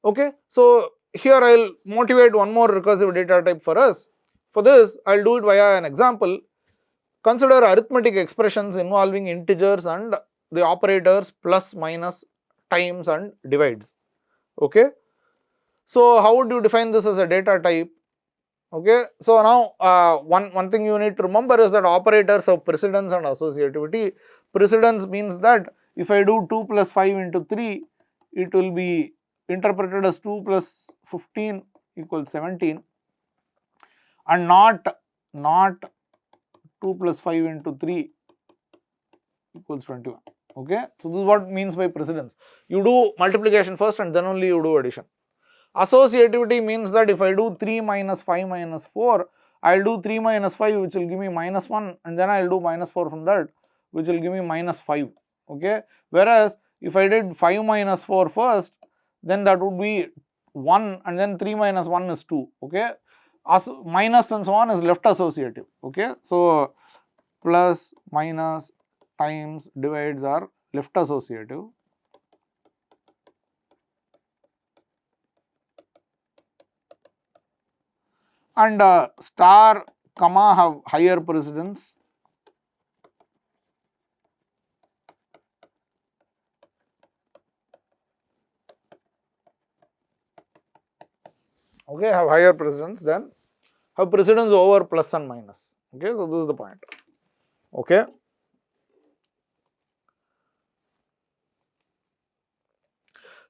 Okay, so here I will motivate one more recursive data type for us. For this, I will do it via an example. Consider arithmetic expressions involving integers and the operators plus, minus, times and divides. Okay, so how would you define this as a data type? Okay, so now one thing you need to remember is that operators have precedence and associativity. Precedence means that if I do 2 plus 5 into 3, it will be interpreted as 2 plus 15 equals 17, and not 2 plus 5 into 3 equals 21. Okay, so this is what means by precedence. You do multiplication first and then only you do addition. Associativity means that if I do 3 minus 5 minus 4, I will do 3 minus 5 which will give me minus 1, and then I will do minus 4 from that which will give me minus 5. Okay, whereas if I did 5 minus 4 first, then that would be 1, and then 3 minus 1 is 2. Okay, minus and so on is left associative. Okay, so plus, minus, times, divides are left associative. And star, comma have higher precedence. Okay, have higher precedence than have precedence over plus and minus. Okay, so this is the point. Okay.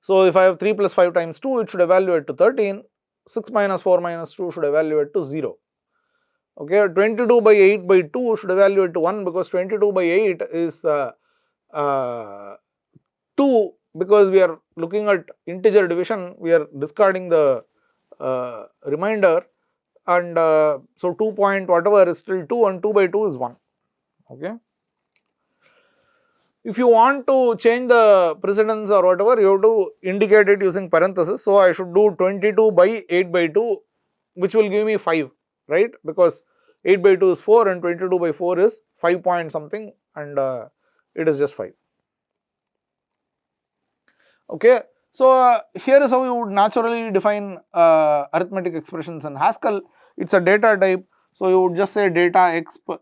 So if I have 3 plus 5 times 2, it should evaluate to 13. 6 minus 4 minus 2 should evaluate to 0. Okay, 22 by 8 by 2 should evaluate to 1, because 22 by 8 is 2, because we are looking at integer division, we are discarding the remainder, and so 2 point whatever is still 2, and 2 by 2 is 1. Okay. If you want to change the precedence or whatever, you have to indicate it using parenthesis. So I should do 22 by 8 by 2, which will give me 5, right? Because 8 by 2 is 4 and 22 by 4 is 5 point something, and it is just 5. Okay. So here is how you would naturally define arithmetic expressions in Haskell. It's a data type. So you would just say data exp,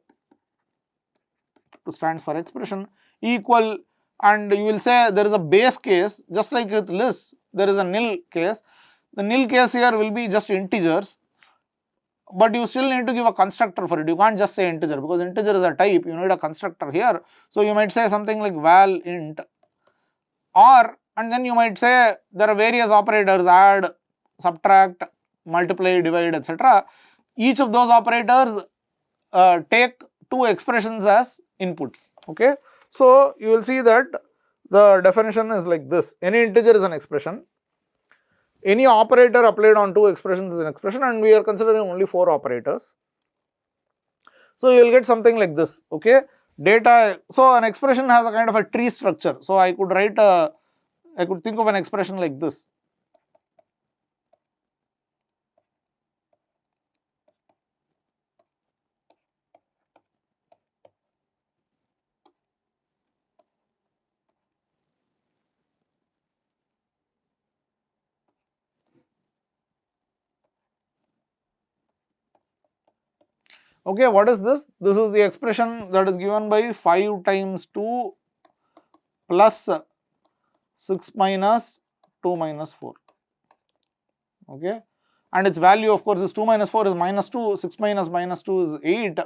stands for expression, equal, and you will say there is a base case, just like with lists there is a nil case. The nil case here will be just integers, but you still need to give a constructor for it. You can't just say integer, because integer is a type, you need a constructor here. So you might say something like val int, or, and then you might say there are various operators, add, subtract, multiply, divide, etc. Each of those operators take two expressions as inputs. Okay, so you will see that the definition is like this: any integer is an expression, any operator applied on two expressions is an expression, and we are considering only 4 operators. So you will get something like this. Okay, data. So an expression has a kind of a tree structure. So I could write a, I could think of an expression like this. Okay, what is this? This is the expression that is given by 5 times 2 plus 6 minus 2 minus 4. Okay, and its value of course is 2 minus 4 is minus 2, 6 minus minus 2 is 8,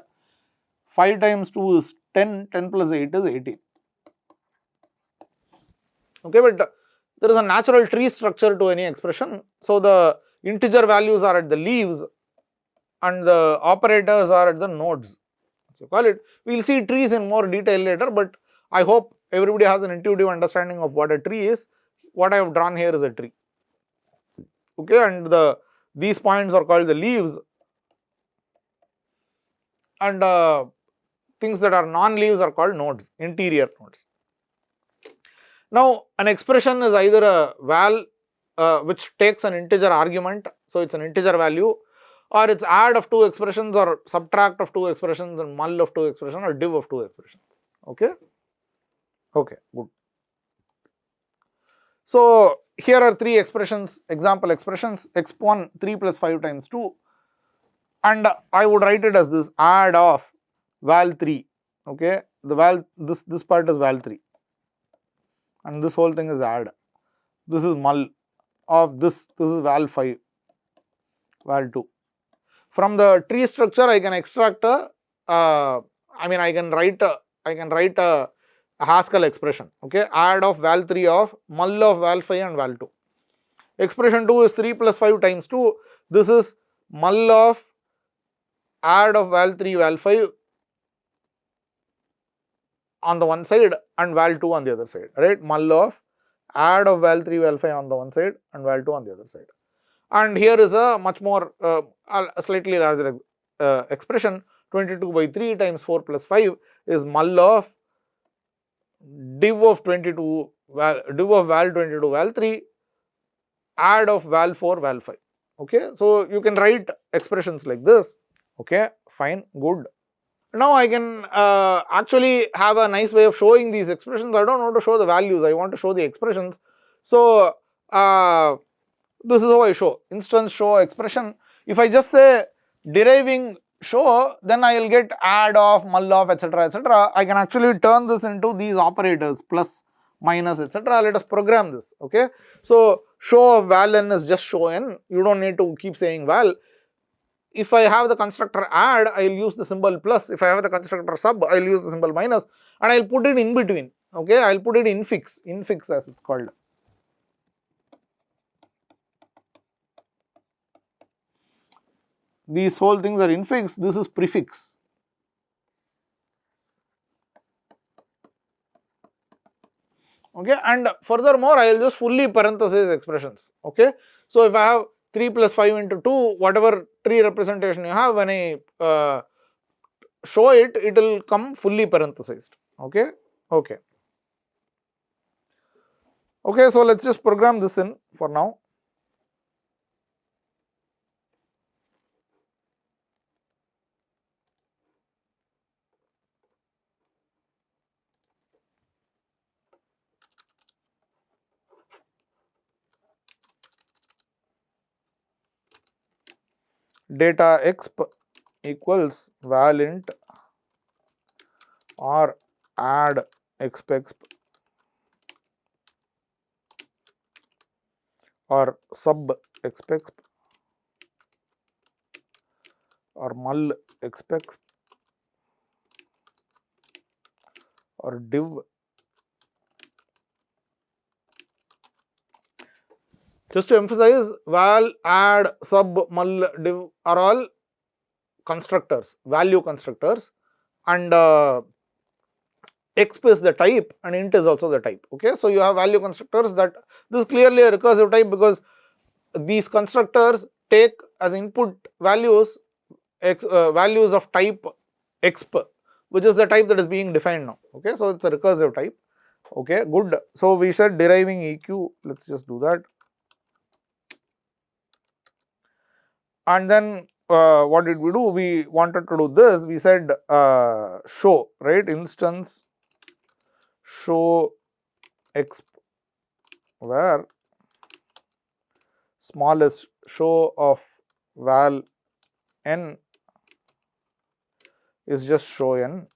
5 times 2 is 10, 10 plus 8 is 18. Okay, but there is a natural tree structure to any expression. So the integer values are at the leaves and the operators are at the nodes. So call it. We will see trees in more detail later, but I hope everybody has an intuitive understanding of what a tree is. What I have drawn here is a tree. Okay, and these points are called the leaves, and things that are non-leaves are called nodes, interior nodes. Now an expression is either a val which takes an integer argument, so it's an integer value, or it's add of 2 expressions, or subtract of 2 expressions, and mul of 2 expressions, or div of 2 expressions. Okay, okay, good. So here are three expressions, example expressions. X1 3 plus 5 times 2, and I would write it as this: add of val 3. Okay, the val, this part is val 3, and this whole thing is add. This is mul of this is val 5, val 2. From the tree structure, I can extract a, I can write a Haskell expression. Okay, add of val 3 of mul of val 5 and val 2. Expression 2 is 3 plus 5 times 2. This is mul of add of val 3 val 5 on the one side and val 2 on the other side, right? Mul of add of val 3 val 5 on the one side and val 2 on the other side. And here is a much more a slightly larger expression. 22 by 3 times 4 plus 5 is mul of div of 22 div of val 22 val 3 add of val 4 val 5. Okay, so you can write expressions like this. Okay, fine, good. Now I can actually have a nice way of showing these expressions. I don't want to show the values, I want to show the expressions. So this is how I show instance show expression. If I just say deriving show, then I will get add of, mul of, etc., etc. I can actually turn this into these operators, plus, minus, etc. Let us program this. Okay, so show of val n is just show n. You don't need to keep saying val. If I have the constructor add, I will use the symbol plus. If I have the constructor sub, I will use the symbol minus, and I will put it in between. Okay, I will put it infix as it's called. These whole things are infix, this is prefix. Okay, and furthermore, I will just fully parenthesis expressions. Okay, so if I have 3 plus 5 into 2, whatever tree representation you have, when I show it, it will come fully parenthesized. Okay, okay. Okay, so let's just program this in for now. Data exp equals val int or add exp or sub exp or mul exp or div. Just to emphasize, val, add, sub, mul, div are all constructors, value constructors, and exp is the type and int is also the type. Okay, so you have value constructors. That this is clearly a recursive type because these constructors take as input values values of type exp, which is the type that is being defined now. Okay, so it's a recursive type. Okay, good. So we said deriving EQ. Let's just do that. And then what did we do? We wanted to do this. We said show, right? Instance show exp where smallest show of val n is just show n.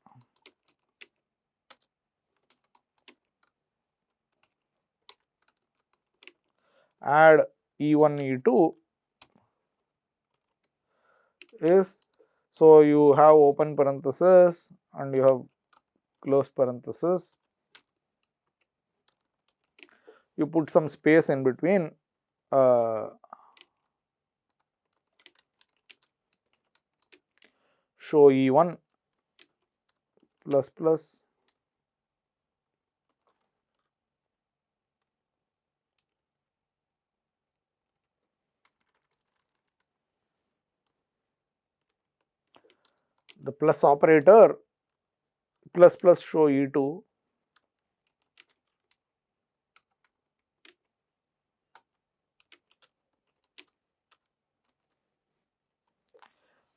Add E1 E2 is, so you have open parenthesis and you have close parenthesis. You put some space in between. Show E1 plus plus the plus operator plus plus show E2 .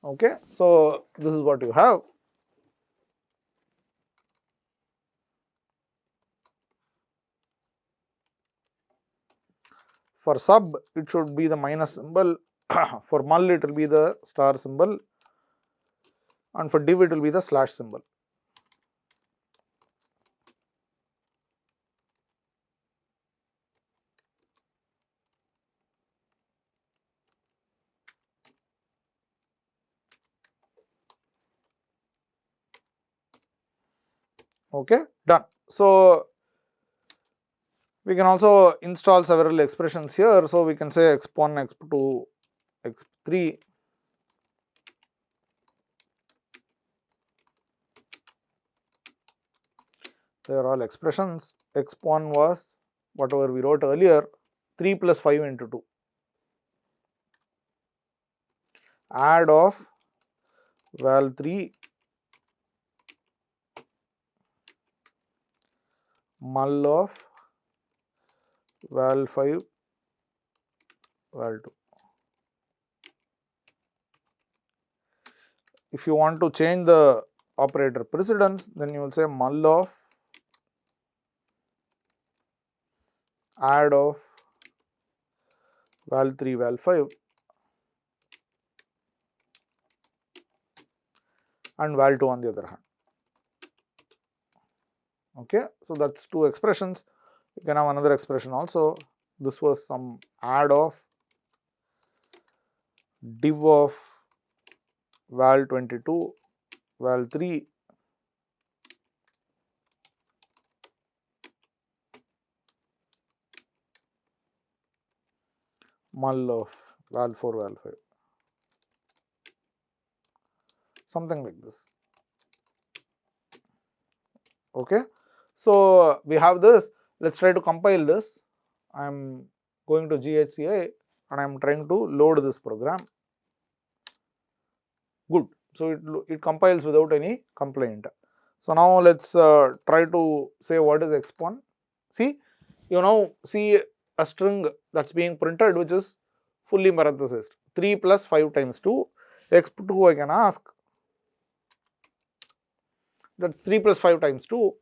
Okay, so this is what you have. For sub, it should be the minus symbol. For mul, it will be the star symbol, and for div, it will be the slash symbol. Okay, done. So, we can also install several expressions here. So, we can say exp1, exp2, exp3. They are all expressions. Exp1 was whatever we wrote earlier, 3 plus 5 into 2. Add of val3 mul of val5 val2. If you want to change the operator precedence, then you will say mul of add of val3 val5 and val2 on the other hand. Okay, so that's two expressions. You can have another expression also. This was some add of div of val22 val3 mul of val4 val5, something like this. Okay, so we have this. Let's try to compile this. I am going to GHCI and I am trying to load this program. Good. So it compiles without any complaint. So now let's try to say what is exp1. See, you now see a string that's being printed which is fully parenthesized. 3 plus 5 times 2. Exp2 I can ask. That's 3 plus 5 times 2.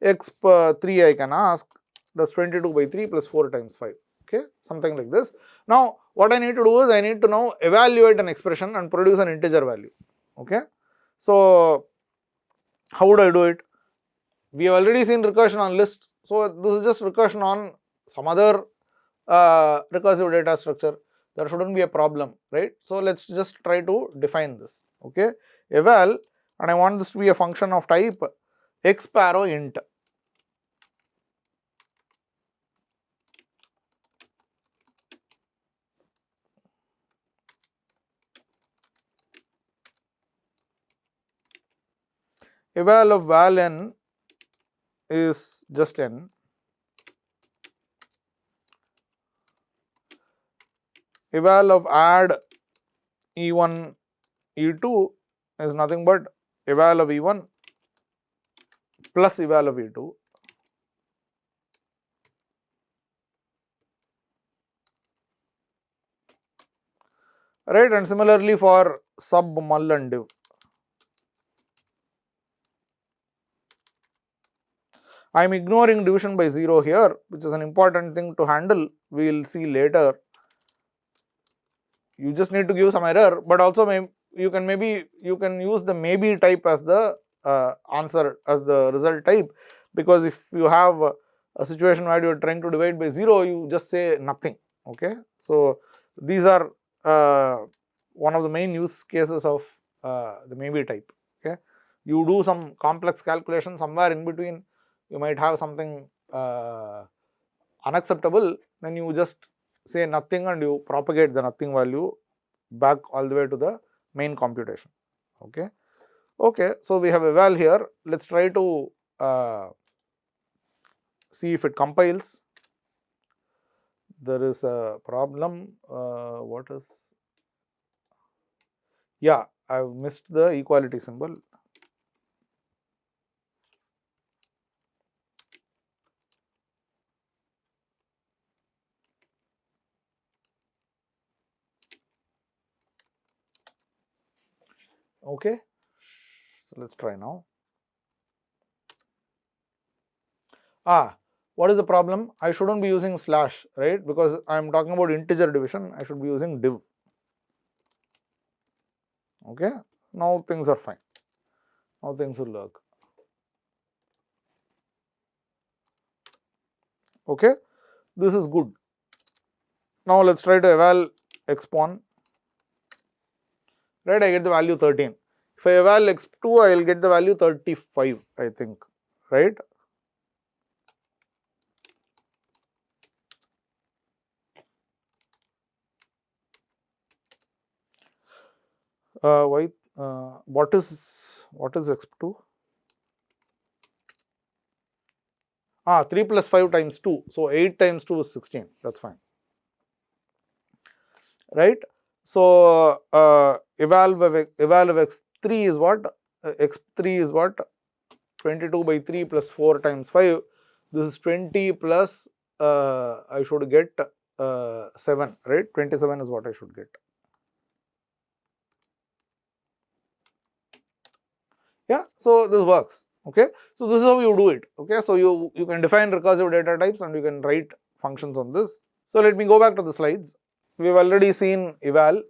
Exp3 I can ask. That's 22 by 3 plus 4 times 5. Okay, something like this. Now, what I need to do is I need to now evaluate an expression and produce an integer value. Okay, so how would I do it? We have already seen recursion on list. So, this is just recursion on some other recursive data structure. There shouldn't be a problem, right? So, let's just try to define this. Okay, eval, and I want this to be a function of type exp int. Eval of val n is just n. Eval of add e1 e2 is nothing but eval of e1 plus eval of e2. Right, and similarly for sub mul and div. I am ignoring division by 0 here, which is an important thing to handle. We will see later. You just need to give some error, but also you can use the maybe type as the answer, as the result type, because if you have a situation where you are trying to divide by 0, you just say nothing. Okay, so these are one of the main use cases of the maybe type. Okay, you do some complex calculation somewhere in between, you might have something unacceptable, then you just say nothing and you propagate the nothing value back all the way to the main computation. Okay, okay, so we have eval here. Let's try to see if it compiles. There is a problem. What is? Yeah, I've missed the equality symbol. Okay, so let's try now. What is the problem? I shouldn't be using slash, right? Because I am talking about integer division, I should be using div. Okay, now things are fine. Now things will work. Okay, this is good. Now let's try to eval xpon. Right, I get the value 13. If I eval x2, I will get the value 35, I think, right? Why? What is x2? 3 plus 5 times 2. So 8 times 2 is 16. That's fine. Right? So eval of x3 is what? X3 is what? 22 by 3 plus 4 times 5. This is 20 plus I should get 7, right? 27 is what I should get. Yeah, so this works. Okay, so this is how you do it. Okay, so you can define recursive data types and you can write functions on this. So let me go back to the slides. We have already seen eval.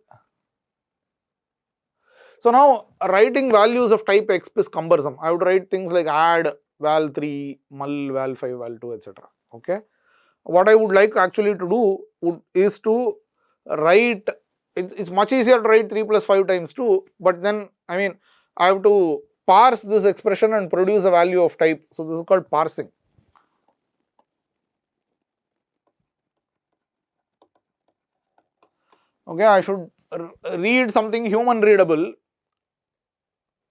So now writing values of type exp is cumbersome. I would write things like add val3, mul, val5, val2, etc. Okay, what I would like actually to do is to write. It's much easier to write 3 plus 5 times 2, but then I mean I have to parse this expression and produce a value of type. So this is called parsing. Okay, I should read something human readable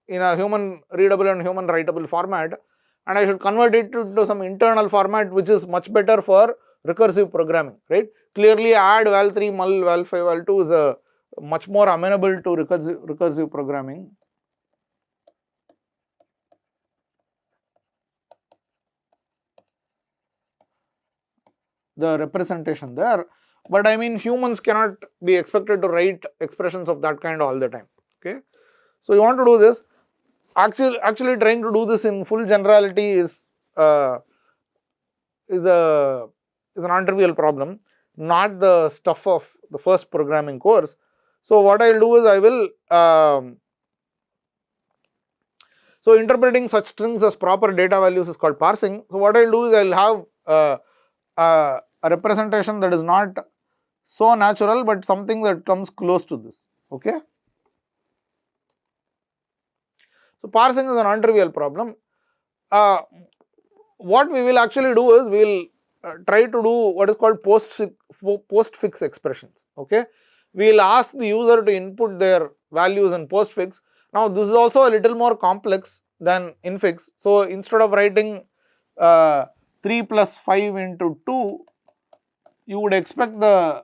in a human readable and human writable format, and I should convert it into some internal format which is much better for recursive programming, right? Clearly add val3, mul, val5, val2 is a much more amenable to recursive programming. The representation there, but I mean humans cannot be expected to write expressions of that kind all the time. Okay, so you want to do this. Actually trying to do this in full generality is an non-trivial problem, not the stuff of the first programming course. So what I will do is I will so interpreting such strings as proper data values is called parsing. So what I will do is I will have a representation that is not so natural, but something that comes close to this. Okay. So parsing is a non-trivial problem. What we will actually do is we will try to do what is called postfix expressions. Okay, we will ask the user to input their values in postfix. Now this is also a little more complex than infix. So instead of writing 3 plus 5 into 2, you would expect the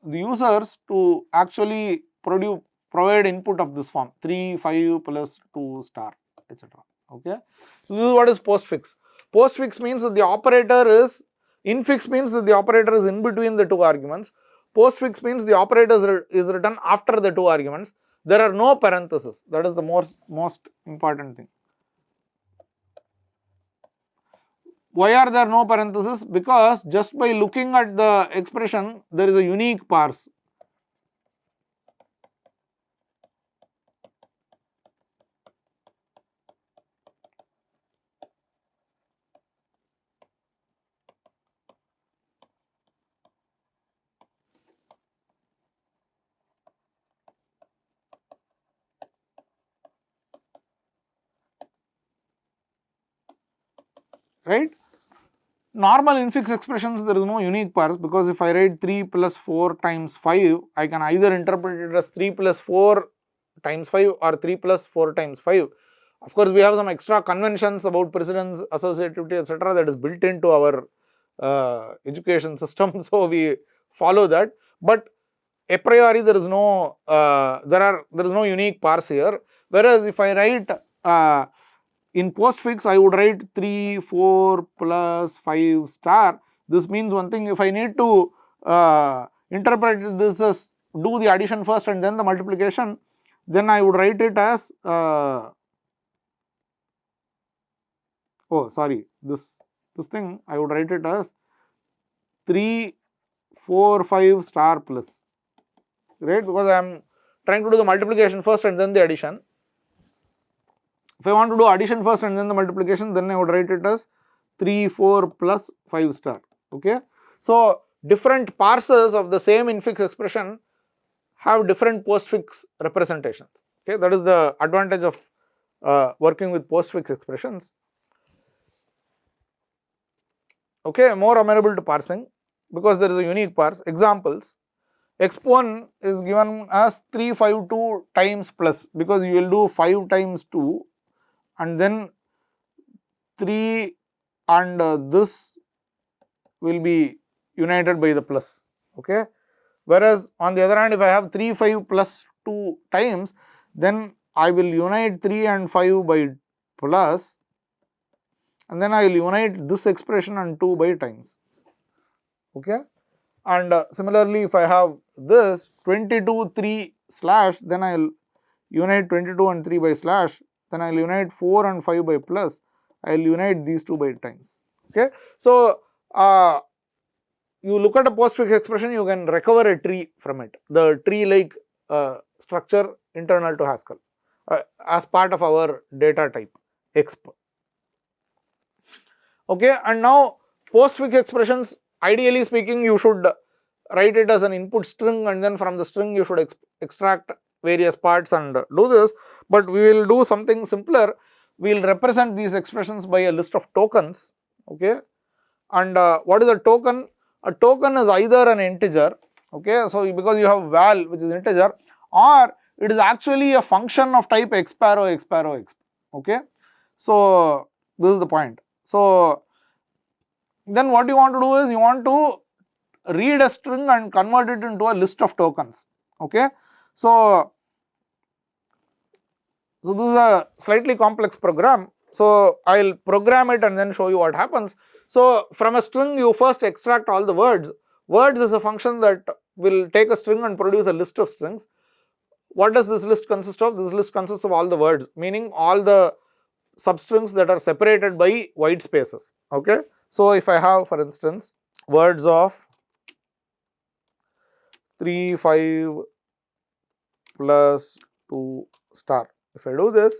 users to actually provide input of this form 3, 5 plus 2 star, etc. Okay, so this is what is postfix. Postfix means that the operator is infix means that the operator is in between the two arguments. Postfix means the operator is written after the two arguments. There are no parentheses. That is the most important thing. Why are there no parentheses? Because just by looking at the expression, there is a unique parse. Right? Normal infix expressions, there is no unique parse, because if I write 3 plus 4 times 5, I can either interpret it as 3 plus 4 times 5 or 3 plus 4 times 5. Of course, we have some extra conventions about precedence, associativity, etc. that is built into our education system, so we follow that. But a priori, there is no there is no unique parse here. Whereas if I write in postfix, I would write 3, 4 plus 5 star. This means one thing, if I need to interpret this as do the addition first and then the multiplication, then I would write it as oh sorry, this thing I would write it as 3, 4, 5 star plus, right, because I am trying to do the multiplication first and then the addition. If I want to do addition first and then the multiplication, then I would write it as 3, 4 plus 5 star, okay. So different parsers of the same infix expression have different postfix representations, okay. That is the advantage of working with postfix expressions, okay, more amenable to parsing because there is a unique parse. Examples, exp1 is given as 352 times plus, because you will do 5 times 2 and then 3 and this will be united by the plus, okay. Whereas on the other hand, if I have 3, 5 plus 2 times, then I will unite 3 and 5 by plus, and then I will unite this expression and 2 by times, okay. And similarly, if I have this 22 3 slash, then I will unite 22 and 3 by slash, then I will unite 4 and 5 by plus, I will unite these 2 by times, okay. So you look at a postfix expression, you can recover a tree from it, the tree like structure internal to Haskell as part of our data type exp, okay. And now postfix expressions, ideally speaking, you should write it as an input string and then from the string you should extract various parts and do this, but we will do something simpler. We will represent these expressions by a list of tokens, okay. And what is a token? A token is either an integer, okay, so because you have val which is integer, or it is actually a function of type xparrow, okay. So this is the point. So then what you want to do is you want to read a string and convert it into a list of tokens, okay. So this is a slightly complex program, so I will program it and then show you what happens. So from a string you first extract all the words. Words is a function that will take a string and produce a list of strings. What does this list consist of? This list consists of all the words, meaning all the substrings that are separated by white spaces, okay. So if I have, for instance, words of 3, 5 plus 2 star, if I do this,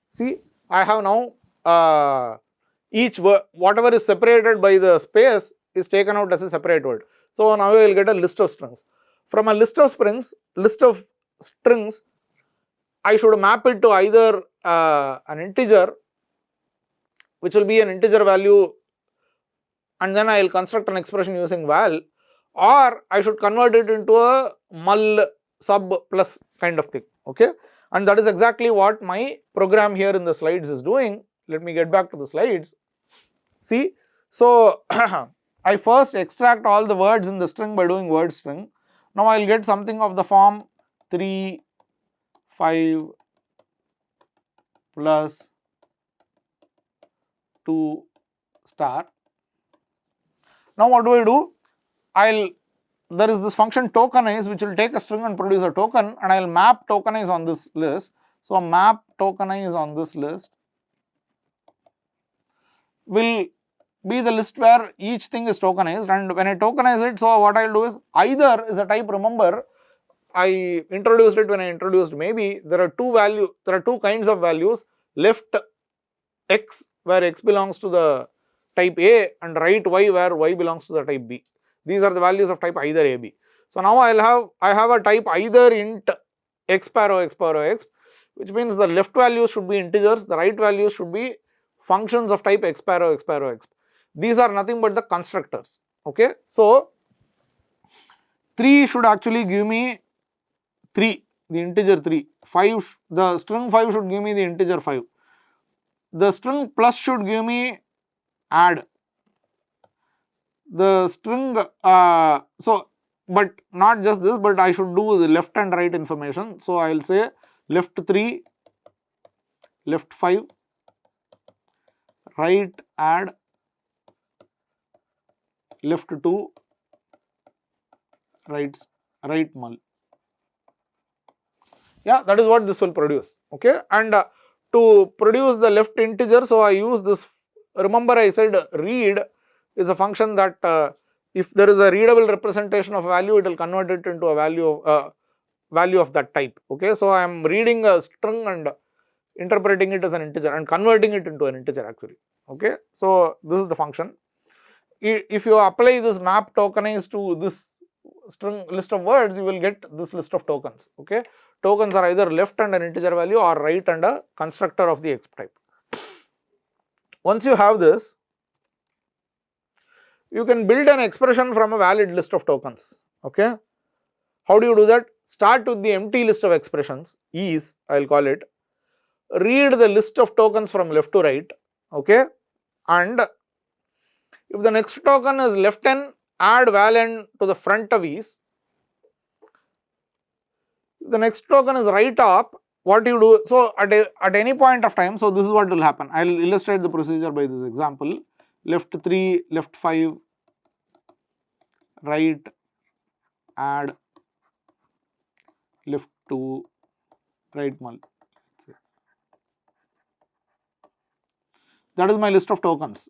see, I have now each word, whatever is separated by the space is taken out as a separate word. So now I will get a list of strings. From a list of strings, I should map it to either an integer, which will be an integer value, and then I will construct an expression using val, or I should convert it into a mul sub plus kind of thing, okay. And that is exactly what my program here in the slides is doing. Let me get back to the slides. See, so I first extract all the words in the string by doing word string. Now I will get something of the form 3, 5 plus 2 star. Now what do? There is this function tokenize which will take a string and produce a token, and I will map tokenize on this list. So map tokenize on this list will be the list where each thing is tokenized, and when I tokenize it, so what I will do is either is a type, remember I introduced it when I introduced maybe, there are two kinds of values, left x where x belongs to the type A and right y where y belongs to the type B. These are the values of type either A, B. So now I have a type either int xparrow, x, which means the left values should be integers, the right values should be functions of type xparrow, x. These are nothing but the constructors, okay. So 3 should actually give me 3, the integer 3, 5, the string 5 should give me the integer 5, the string plus should give me add, the string, so but not just this, but I should do the left and right information. So I will say left 3, left 5, right add, left 2, right mul. Yeah, that is what this will produce, okay. And to produce the left integer, so I use this remember I said read is a function that if there is a readable representation of value, it will convert it into a value of that type. Okay, so I am reading a string and interpreting it as an integer and converting it into an integer actually. Okay, so this is the function. If you apply this map tokenize to this string list of words, you will get this list of tokens. Okay, tokens are either left and an integer value or right and a constructor of the exp type. Once you have this, you can build an expression from a valid list of tokens. Okay, how do you do that? Start with the empty list of expressions, is I will call it, read the list of tokens from left to right. Okay, and if the next token is left n, add val n to the front of is. If the next token is right up, what you do, so at any point of time, so this is what will happen. I will illustrate the procedure by this example. Left 3, left 5, right, add, left 2, right null. That is my list of tokens.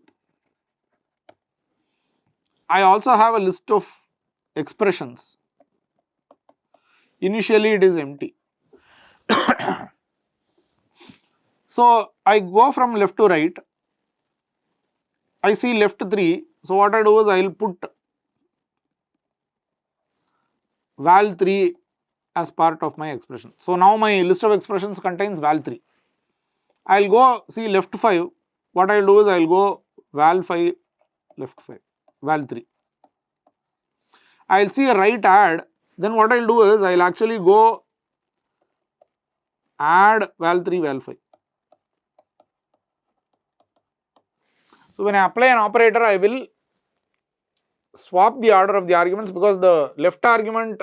I also have a list of expressions. Initially it is empty. So I go from left to right. I see left 3. So what I do is I will put val 3 as part of my expression. So now my list of expressions contains val 3. I will go see left 5. What I will do is I will go val 5, left 5, val 3. I will see a right add. Then what I will do is I will actually go add val 3, val 5. So when I apply an operator, I will swap the order of the arguments because the left argument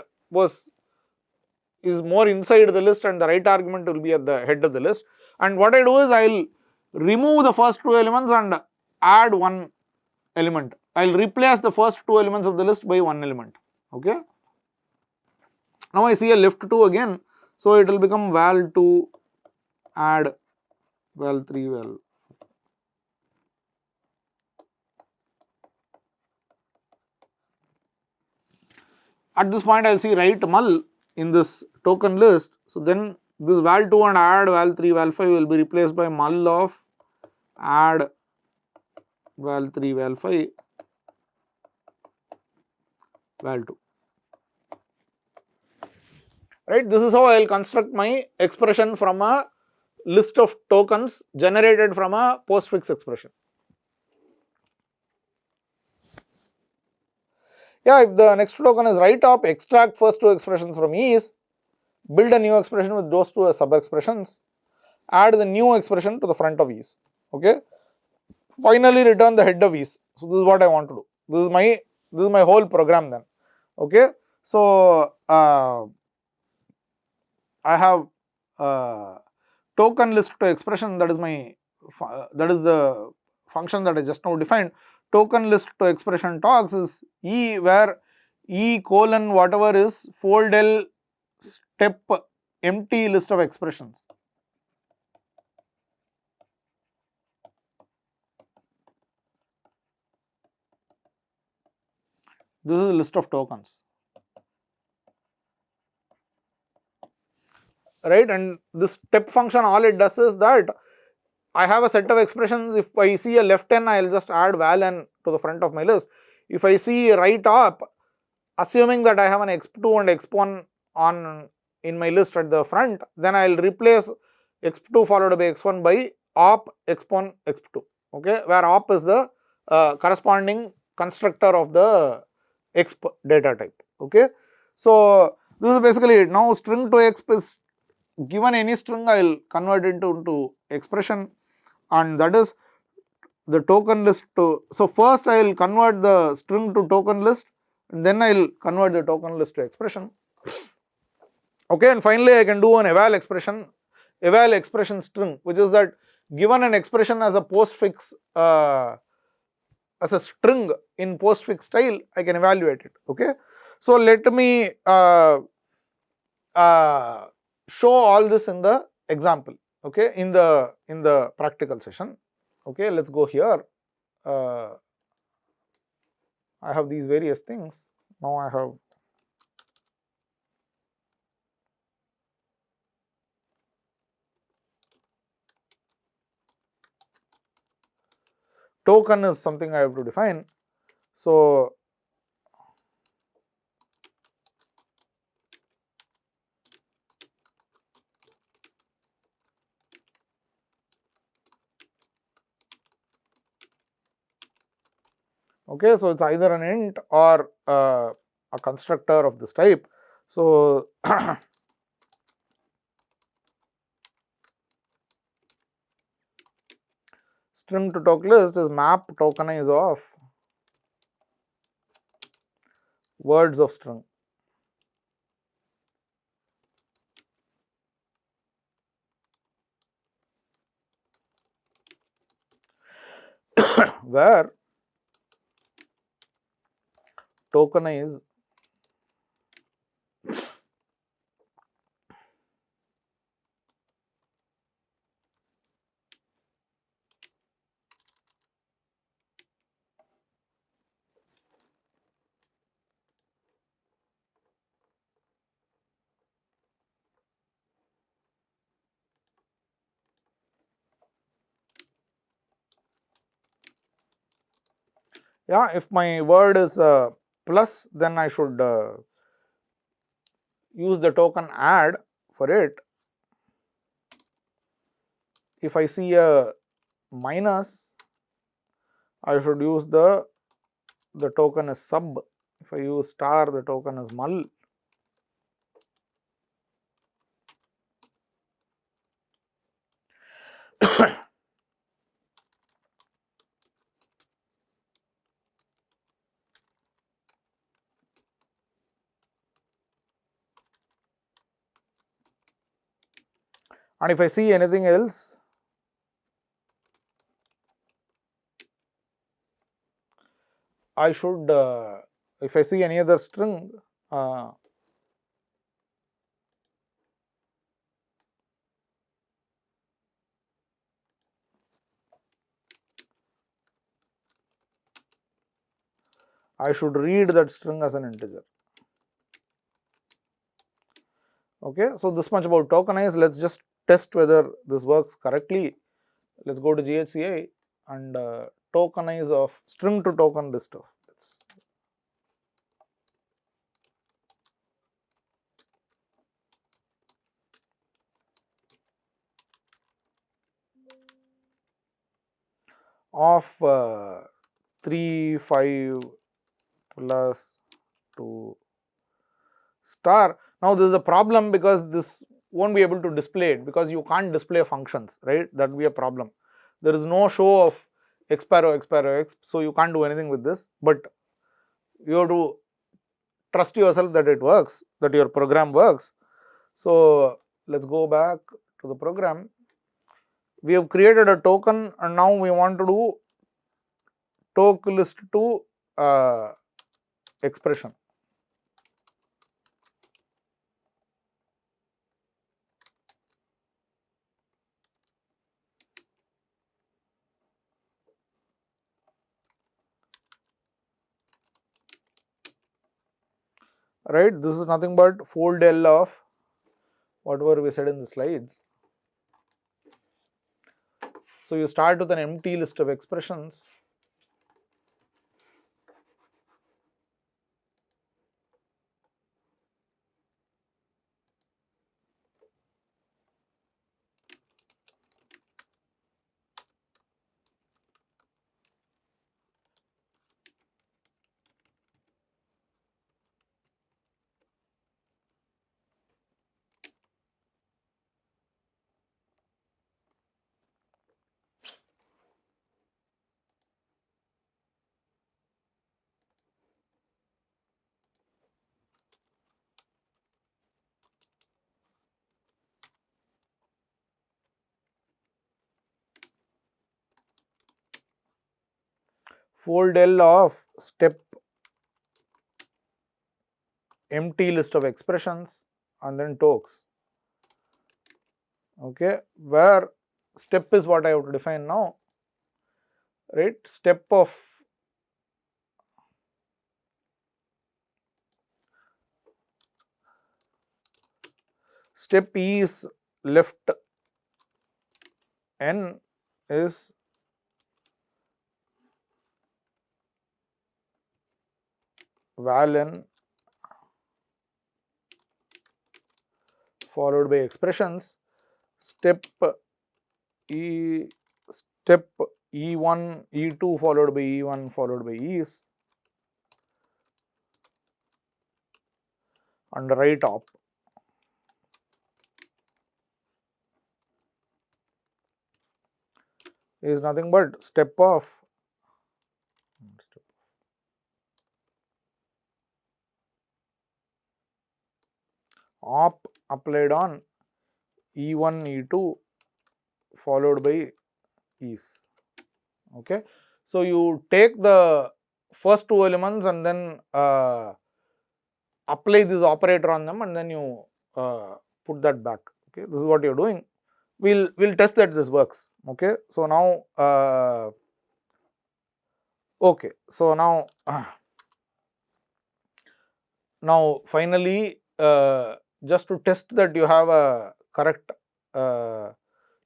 is more inside the list and the right argument will be at the head of the list. And what I do is I will remove the first 2 elements and add one element. I will replace the first 2 elements of the list by one element. Okay. Now I see a left 2 again, so it will become val 2 add val 3 val. At this point I will see right mul in this token list. So then this val 2 and add val 3 val 5 will be replaced by mul of add val 3 val 5 val 2. Right, this is how I will construct my expression from a list of tokens generated from a postfix expression. Yeah, if the next token is right up, extract first 2 expressions from is, build a new expression with those 2 sub expressions, add the new expression to the front of is. Okay, finally return the head of is. So this is what I want to do. This is my whole program then. Okay, so I have token list to expression, that is the function that I just now defined. Token list to expression talks is E, where E colon whatever is fold L step empty list of expressions. This is a list of tokens. Right, and this step function, all it does is that I have a set of expressions. If I see a left n, I will just add val n to the front of my list. If I see right up, assuming that I have an exp2 and exp1 on in my list at the front, then I will replace exp2 followed by x1 by op exp1 exp2. Okay, where op is the corresponding constructor of the exp data type. Okay, so this is basically it. Now string to exp is given any string, I will convert it into expression, and that is the token list to. So first I will convert the string to token list, and then I will convert the token list to expression. Okay, and finally I can do an eval expression string, which is that given an expression as a postfix as a string in postfix style, I can evaluate it. Okay, so let me show all this in the example, okay, in the practical session. Okay, let's go here. I have these various things. Now I have token is something I have to define. So, okay, so it's either an int or a constructor of this type. So, string to token list is map tokenize of words of string. Where tokenize yeah, if my word is plus, then I should use the token add for it. If I see a minus, I should use the token is sub. If I use star, the token is null. And if I see anything else, I should, if I see any other string, I should read that string as an integer. Okay, so this much about tokenize. Let's just test whether this works correctly. Let's go to GHCI and tokenize of string to token list of. Let's of 3, 5 plus 2 star. Now this is a problem because this won't be able to display it, because you can't display functions, right? That will be a problem. There is no show of x sparrow, x sparrow, x, so you can't do anything with this, but you have to trust yourself that it works, that your program works. So let's go back to the program. We have created a token and now we want to do token list to expression. Right, this is nothing but fold L of whatever we said in the slides. So you start with an empty list of expressions. Fold L of step empty list of expressions and then tokes. Okay, where step is what I have to define now. right? Step E is left n is val n followed by expressions. Step E step E1, E2 followed by E1 followed by E's and right op. Is nothing but step of op applied on E1, E2 followed by E's. Okay. So, you take the first two elements and then apply this operator on them and then you put that back. Okay. This is what you are doing. We'll test that this works. Okay. So, now okay. So, now now finally just to test that you have a correct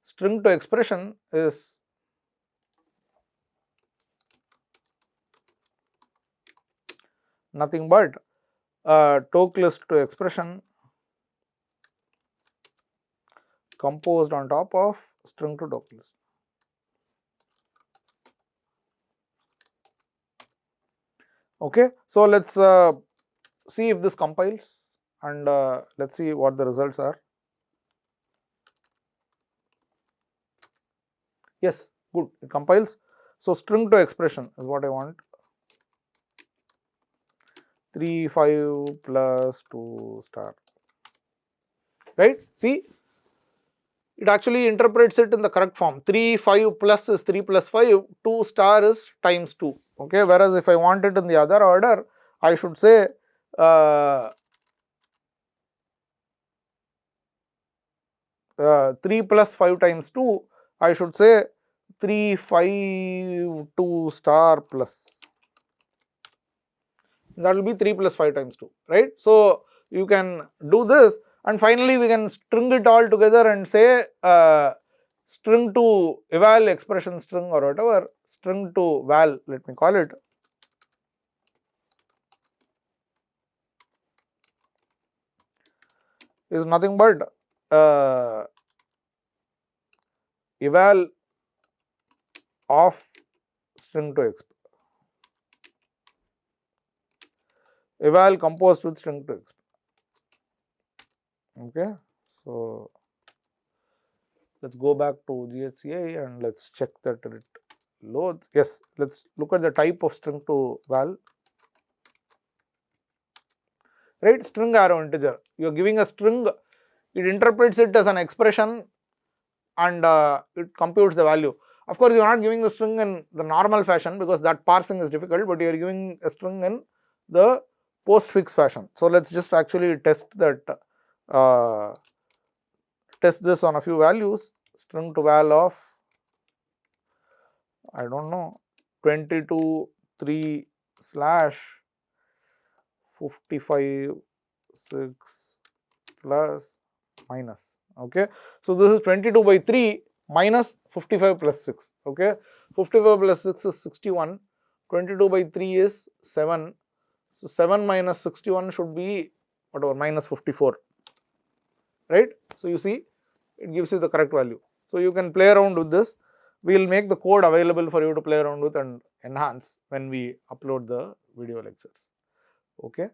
string to expression is nothing but Toclist to expression composed on top of string to Toclist. Okay. So, let us see if this compiles and let us see what the results are. Yes, good, it compiles. So, string to expression is what I want. 3, 5 plus 2 star, right. See, it actually interprets it in the correct form. 3, 5 plus is 3 plus 5, 2 star is times 2. Okay. Whereas, if I want it in the other order, I should say 3 plus 5 times 2, I should say 3, 5, 2 star plus. That will be 3 plus 5 times 2, right. So, you can do this and finally, we can string it all together and say string to eval expression string or whatever, string to val, let me call it. Is nothing but eval of string to exp, eval composed with string to exp. Okay. So, let us go back to GHCI and let us check that it loads. Yes, let us look at the type of string to val, right. String arrow integer, you are giving a string, it interprets it as an expression and it computes the value. Of course, you are not giving the string in the normal fashion because that parsing is difficult, but you are giving a string in the postfix fashion. So, let us just actually test that, test this on a few values. String to val of, I do not know, 22 3 slash 55 6 plus minus. Okay. So, this is 22 by 3 minus 55 plus 6. Okay. 55 plus 6 is 61, 22 by 3 is 7. So, 7 minus 61 should be whatever, minus 54, right. So, you see it gives you the correct value. So, you can play around with this. We will make the code available for you to play around with and enhance when we upload the video lectures. Okay.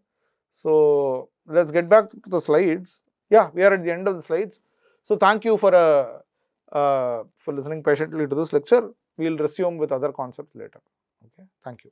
So, let us get back to the slides. Yeah, we are at the end of the slides. So, thank you for listening patiently to this lecture. We will resume with other concepts later. Okay. Thank you.